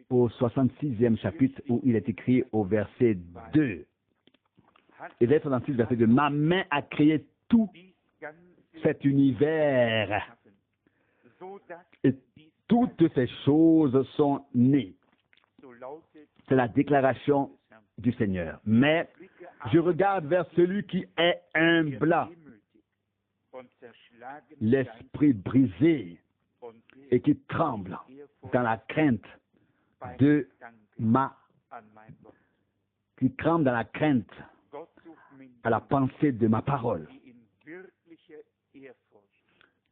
au 66e chapitre, où il est écrit au verset 2. Ésaïe 66, verset 2. « Ma main a créé tout cet univers, et toutes ces choses sont nées. » C'est la déclaration du Seigneur. Mais je regarde vers celui qui est humble, l'esprit brisé, et qui tremble dans la crainte de à la pensée de ma parole.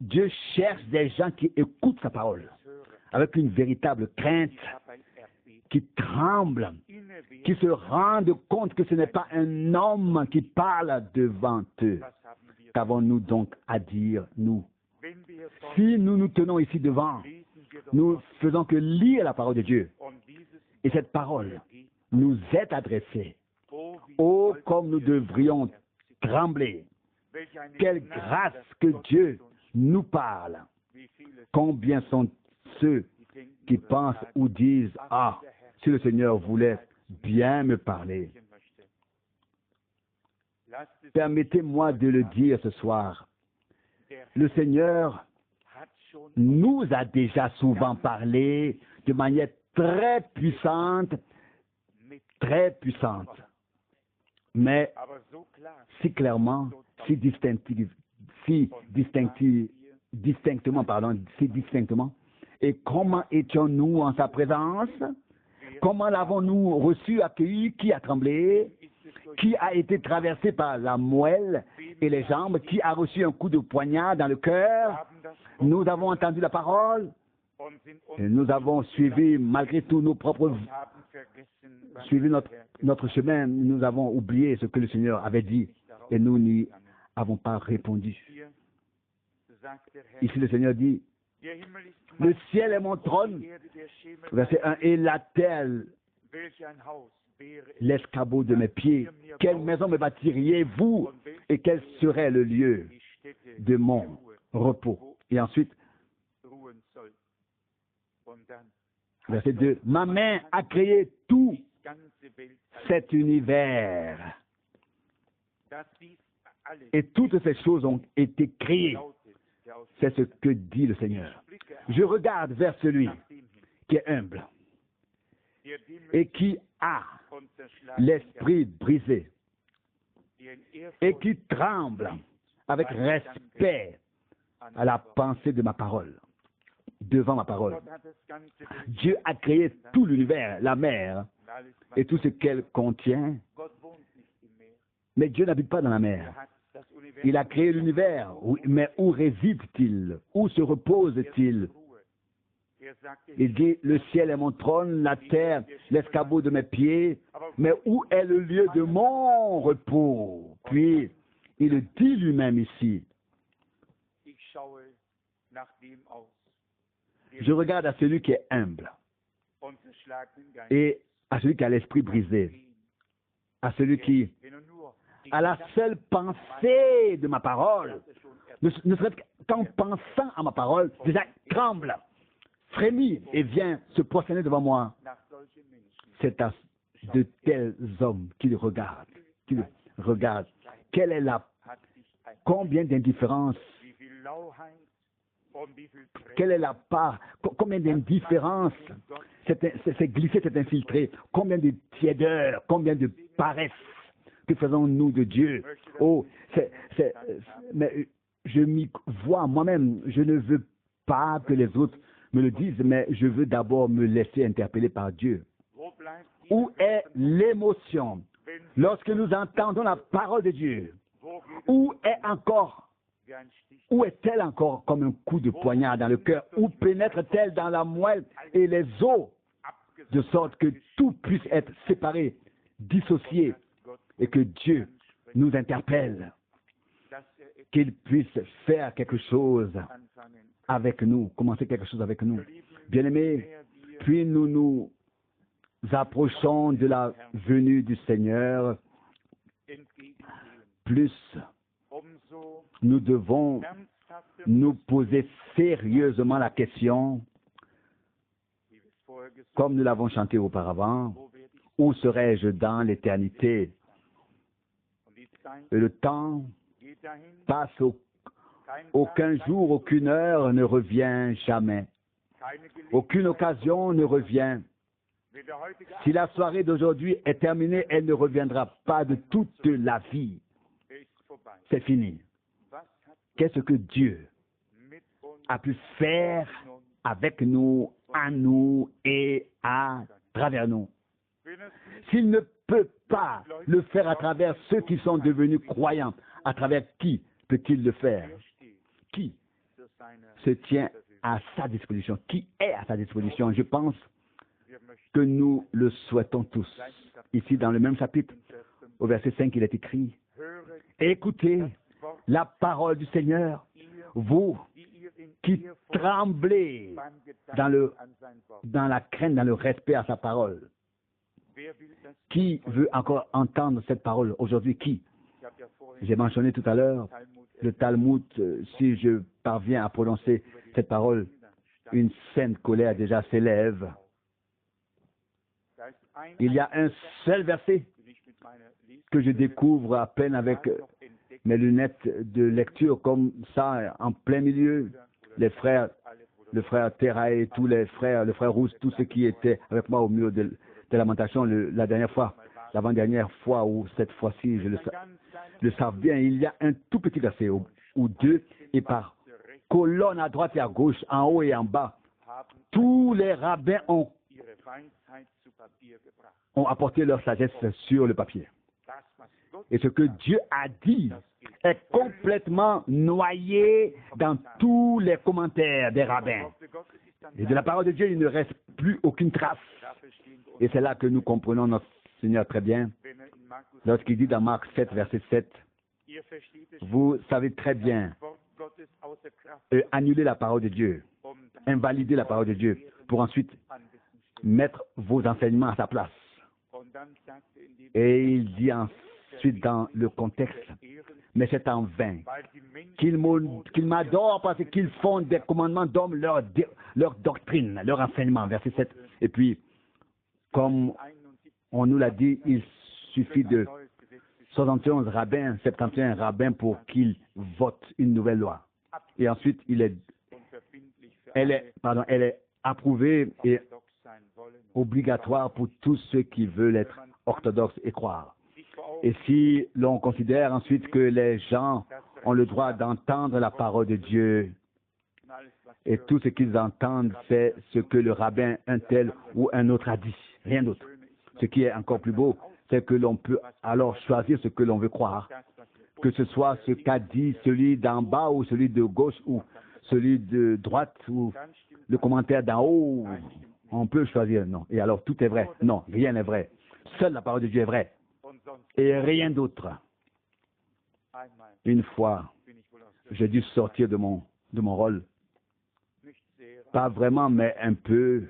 Dieu cherche des gens qui écoutent sa parole avec une véritable crainte, qui tremblent, qui se rendent compte que ce n'est pas un homme qui parle devant eux. Qu'avons-nous donc à dire, nous? Si nous nous tenons ici devant, nous faisons que lire la parole de Dieu. Et cette parole nous est adressée. Oh, comme nous devrions trembler. Quelle grâce que Dieu nous parle. Combien sont ceux qui pensent ou disent, « Ah, si le Seigneur voulait bien me parler. » Permettez-moi de le dire ce soir. Le Seigneur nous a déjà souvent parlé de manière très puissante, mais si clairement, si distinctement. Et comment étions-nous en sa présence? Comment l'avons-nous reçu, accueilli? Qui a tremblé? Qui a été traversé par la moelle et les jambes? Qui a reçu un coup de poignard dans le cœur? Nous avons entendu la parole et nous avons suivi, malgré tout, suivi notre chemin. Nous avons oublié ce que le Seigneur avait dit et nous n'y avons pas répondu. Ici, le Seigneur dit, « Le ciel est mon trône. » Verset 1, « Et la terre, l'escabeau de mes pieds. Quelle maison me bâtiriez-vous et quel serait le lieu de mon repos? » Et ensuite, verset 2, « Ma main a créé tout cet univers. » Et toutes ces choses ont été créées. C'est ce que dit le Seigneur. Je regarde vers celui qui est humble et qui a l'esprit brisé et qui tremble avec respect à la pensée de ma parole, devant ma parole. Dieu a créé tout l'univers, la mer et tout ce qu'elle contient, mais Dieu n'habite pas dans la mer. Il a créé l'univers, mais où réside-t-il? Où se repose-t-il? Il dit, le ciel est mon trône, la terre, l'escabeau de mes pieds, mais où est le lieu de mon repos? Puis, il dit lui-même ici, je regarde à celui qui est humble et à celui qui a l'esprit brisé, à celui qui a la seule pensée de ma parole, ne serait-ce qu'en pensant à ma parole, déjà tremble, frémit et vient se prosterner devant moi. C'est à de tels hommes qu'il regarde, Quelle est combien d'indifférence, quelle est la part, combien d'indifférence c'est glissé, c'est infiltré, combien de tiédeur, combien de paresse, que faisons-nous de Dieu? Oh, mais je m'y vois moi-même, je ne veux pas que les autres me le disent, mais je veux d'abord me laisser interpeller par Dieu. Où est l'émotion lorsque nous entendons la parole de Dieu? Où est-elle encore comme un coup de poignard dans le cœur? Où pénètre-t-elle dans la moelle et les os, de sorte que tout puisse être séparé, dissocié, et que Dieu nous interpelle, qu'il puisse faire quelque chose avec nous, commencer quelque chose avec nous. Bien-aimés, puis nous nous approchons de la venue du Seigneur, plus nous devons nous poser sérieusement la question, comme nous l'avons chanté auparavant, où serais-je dans l'éternité? Et le temps passe, aucun jour, aucune heure ne revient jamais. Aucune occasion ne revient. Si la soirée d'aujourd'hui est terminée, elle ne reviendra pas de toute la vie. C'est fini. Qu'est-ce que Dieu a pu faire avec nous, à nous et à travers nous? S'il ne peut pas le faire à travers ceux qui sont devenus croyants, à travers qui peut-il le faire? Qui se tient à sa disposition? Qui est à sa disposition? Je pense que nous le souhaitons tous. Ici, dans le même chapitre, au verset 5, il est écrit, « Écoutez la parole du Seigneur, vous qui tremblez dans la crainte, dans le respect à sa parole. » Qui veut encore entendre cette parole aujourd'hui? Qui? J'ai mentionné tout à l'heure le Talmud, si je parviens à prononcer cette parole, une sainte colère déjà s'élève. Il y a un seul verset que je découvre à peine avec mes lunettes de lecture, comme ça, en plein milieu. Les frères, le frère Terrae, tous les frères, le frère Rousse, tous ceux qui étaient avec moi au milieu de Lamentations la dernière fois, l'avant-dernière fois, ou cette fois-ci, je le savais bien, il y a un tout petit verset ou deux, et par colonne à droite et à gauche, en haut et en bas, tous les rabbins ont apporté leur sagesse sur le papier. Et ce que Dieu a dit est complètement noyé dans tous les commentaires des rabbins. Et de la parole de Dieu, il ne reste plus aucune trace. Et c'est là que nous comprenons notre Seigneur très bien. Lorsqu'il dit dans Marc 7, verset 7, vous savez très bien annuler la parole de Dieu, invalider la parole de Dieu, pour ensuite mettre vos enseignements à sa place. Et il dit ensuite dans le contexte, mais c'est en vain qu'ils m'adorent parce qu'ils font des commandements d'hommes leur doctrine, leur enseignement, verset 7. Et puis, comme on nous l'a dit, il suffit de 71 rabbins, 71 rabbins pour qu'ils votent une nouvelle loi. Et ensuite, elle est approuvée et obligatoire pour tous ceux qui veulent être orthodoxes et croire. Et si l'on considère ensuite que les gens ont le droit d'entendre la parole de Dieu, et tout ce qu'ils entendent, c'est ce que le rabbin, un tel ou un autre a dit, rien d'autre. Ce qui est encore plus beau, c'est que l'on peut alors choisir ce que l'on veut croire, que ce soit ce qu'a dit celui d'en bas ou celui de gauche ou celui de droite ou le commentaire d'en haut. On peut choisir, non. Et alors tout est vrai. Non, rien n'est vrai. Seule la parole de Dieu est vraie. Et rien d'autre. Une fois, j'ai dû sortir de mon rôle. Pas vraiment, mais un peu.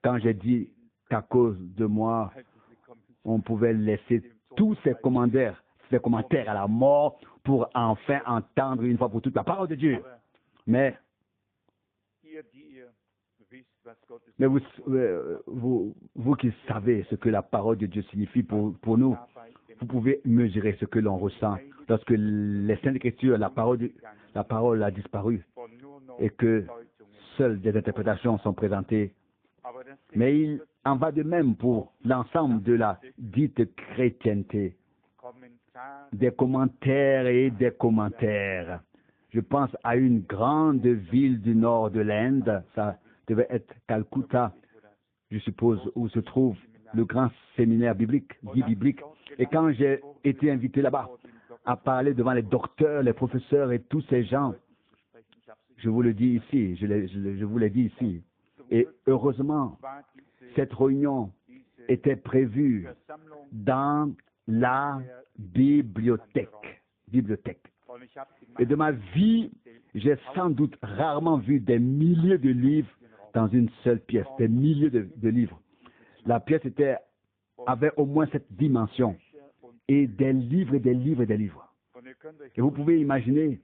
Quand j'ai dit qu'à cause de moi, on pouvait laisser tous ces commentaires à la mort pour enfin entendre une fois pour toutes la parole de Dieu. Mais vous qui savez ce que la parole de Dieu signifie pour nous, vous pouvez mesurer ce que l'on ressent lorsque les Saintes Écritures, la parole a disparu et que seules des interprétations sont présentées. Mais il en va de même pour l'ensemble de la dite chrétienté. Des commentaires et des commentaires. Je pense à une grande ville du nord de l'Inde, ça devait être Calcutta, je suppose, où se trouve le grand séminaire biblique, dit biblique. Et quand j'ai été invité là-bas à parler devant les docteurs, les professeurs et tous ces gens, je vous le dis ici, je vous l'ai dit ici. Et heureusement, cette réunion était prévue dans la bibliothèque. Et de ma vie, j'ai sans doute rarement vu des milliers de livres dans une seule pièce, des milliers de livres. La pièce avait au moins cette dimension, et des livres et des livres et des livres. Et vous pouvez imaginer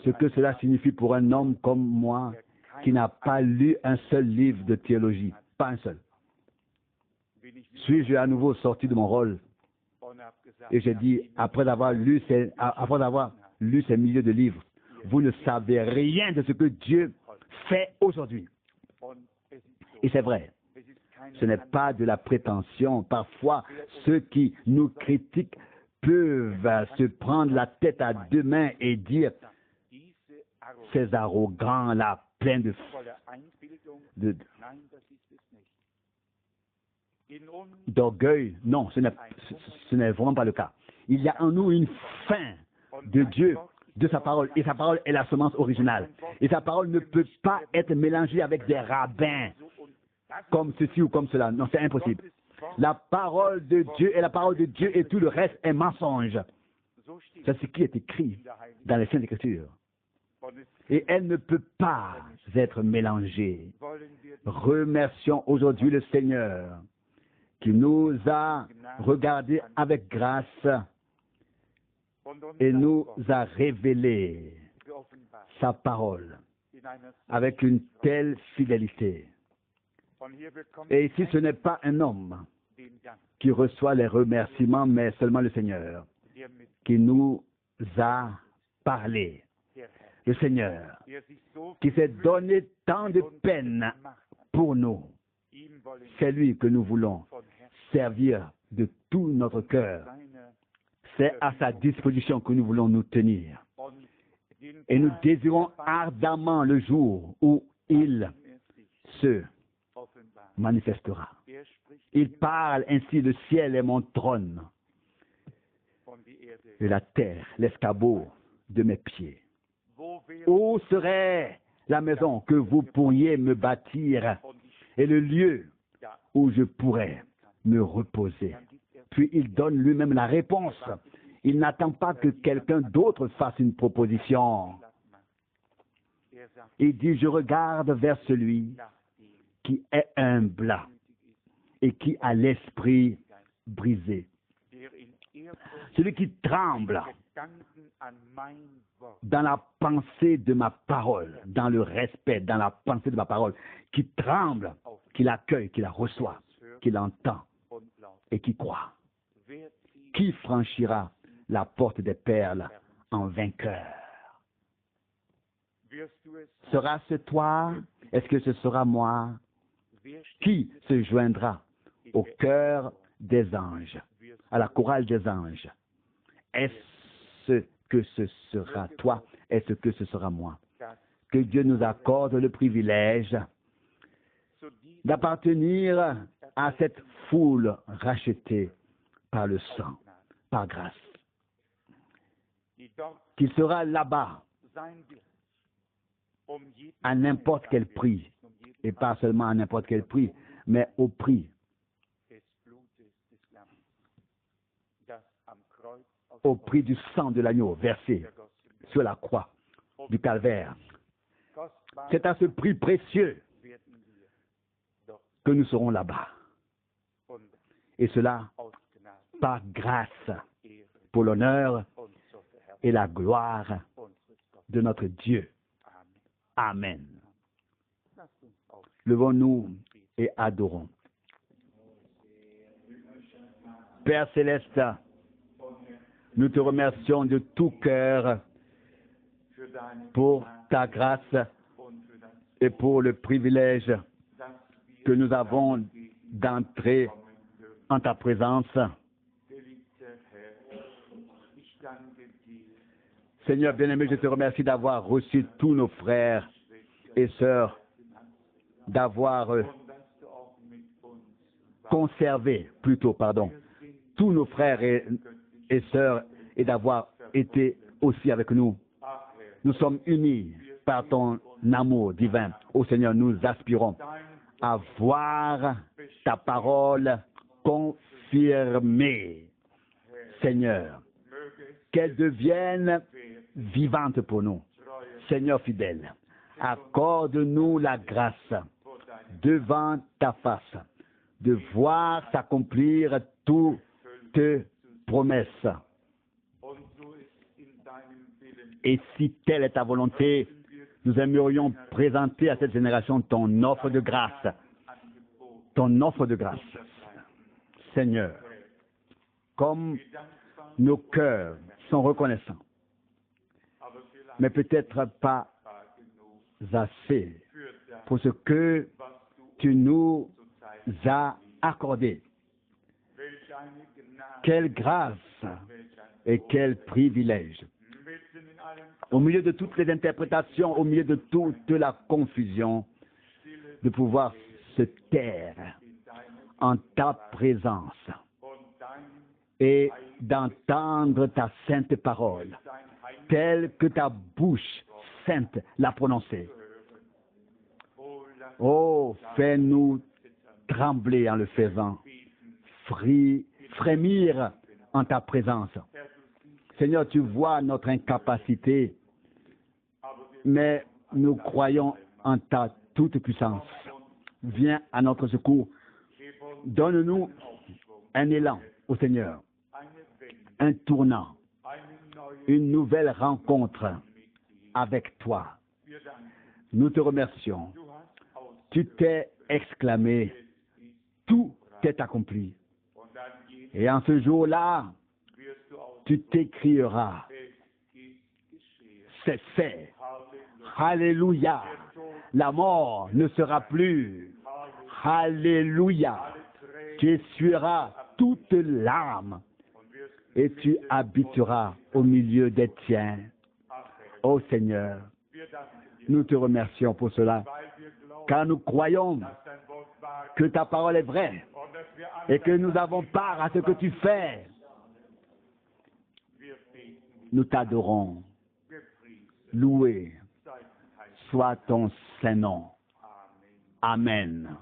ce que cela signifie pour un homme comme moi qui n'a pas lu un seul livre de théologie, pas un seul. Suis-je à nouveau sorti de mon rôle? Et j'ai dit, après avoir lu ces milliers de livres, vous ne savez rien de ce que Dieu fait aujourd'hui. Et c'est vrai, ce n'est pas de la prétention. Parfois, ceux qui nous critiquent peuvent se prendre la tête à deux mains et dire, ces arrogants-là, pleins d'orgueil. Non, ce n'est vraiment pas le cas. Il y a en nous une faim de Dieu, de sa parole, et sa parole est la semence originale. Et sa parole ne peut pas être mélangée avec des rabbins, comme ceci ou comme cela. Non, c'est impossible. La parole de Dieu est la parole de Dieu et tout le reste est mensonge. C'est ce qui est écrit dans les Saintes Écritures. Et elle ne peut pas être mélangée. Remercions aujourd'hui le Seigneur qui nous a regardés avec grâce et nous a révélé sa parole avec une telle fidélité. Et ici, ce n'est pas un homme qui reçoit les remerciements, mais seulement le Seigneur qui nous a parlé. Le Seigneur qui s'est donné tant de peine pour nous. C'est lui que nous voulons servir de tout notre cœur. C'est à sa disposition que nous voulons nous tenir. Et nous désirons ardemment le jour où il se manifestera. Il parle ainsi, le ciel est mon trône, et la terre, l'escabeau de mes pieds. Où serait la maison que vous pourriez me bâtir et le lieu où je pourrais me reposer? Puis il donne lui-même la réponse. Il n'attend pas que quelqu'un d'autre fasse une proposition. Il dit, je regarde vers celui qui est humble et qui a l'esprit brisé. Celui qui tremble dans la pensée de ma parole, dans le respect, dans la pensée de ma parole, qui tremble, qui l'accueille, qui la reçoit, qui l'entend et qui croit. Qui franchira la porte des perles en vainqueur? Sera-ce toi? Est-ce que ce sera moi? Qui se joindra au chœur des anges, à la chorale des anges? Est-ce que ce sera toi? Est-ce que ce sera moi? Que Dieu nous accorde le privilège d'appartenir à cette foule rachetée par le sang, par grâce, qu'il sera là-bas à n'importe quel prix, et pas seulement à n'importe quel prix, mais au prix du sang de l'agneau versé sur la croix du calvaire. C'est à ce prix précieux que nous serons là-bas. Et cela par grâce, pour l'honneur et la gloire de notre Dieu. Amen. Levons-nous et adorons. Père céleste, nous te remercions de tout cœur pour ta grâce et pour le privilège que nous avons d'entrer en ta présence. Seigneur bien-aimé, je te remercie d'avoir reçu tous nos frères et sœurs, d'avoir conservé, tous nos frères et sœurs et d'avoir été aussi avec nous. Nous sommes unis par ton amour divin. Ô Seigneur, nous aspirons à voir ta parole confirmée. Seigneur, qu'elle devienne vivante pour nous. Seigneur fidèle, accorde-nous la grâce devant ta face de voir s'accomplir toutes promesses. Et si telle est ta volonté, nous aimerions présenter à cette génération ton offre de grâce. Ton offre de grâce. Seigneur, comme nos cœurs sont reconnaissants, mais peut-être pas assez pour ce que tu nous as accordé. Quelle grâce et quel privilège. Au milieu de toutes les interprétations, au milieu de toute la confusion, de pouvoir se taire en ta présence et d'entendre ta sainte parole, telle que ta bouche sainte l'a prononcée. Oh, fais-nous trembler en le faisant, frémir en ta présence. Seigneur, tu vois notre incapacité, mais nous croyons en ta toute puissance. Viens à notre secours. Donne-nous un élan au Seigneur, un tournant, une nouvelle rencontre avec toi. Nous te remercions. Tu t'es exclamé, tout est accompli. Et en ce jour-là, tu t'écrieras, c'est fait. Alléluia. La mort ne sera plus. Alléluia. Tu essuieras toute larme et tu habiteras au milieu des tiens. Ô Seigneur, nous te remercions pour cela, car nous croyons que ta parole est vraie et que nous avons part à ce que tu fais. Nous t'adorons. Loué soit ton Saint-Nom. Amen.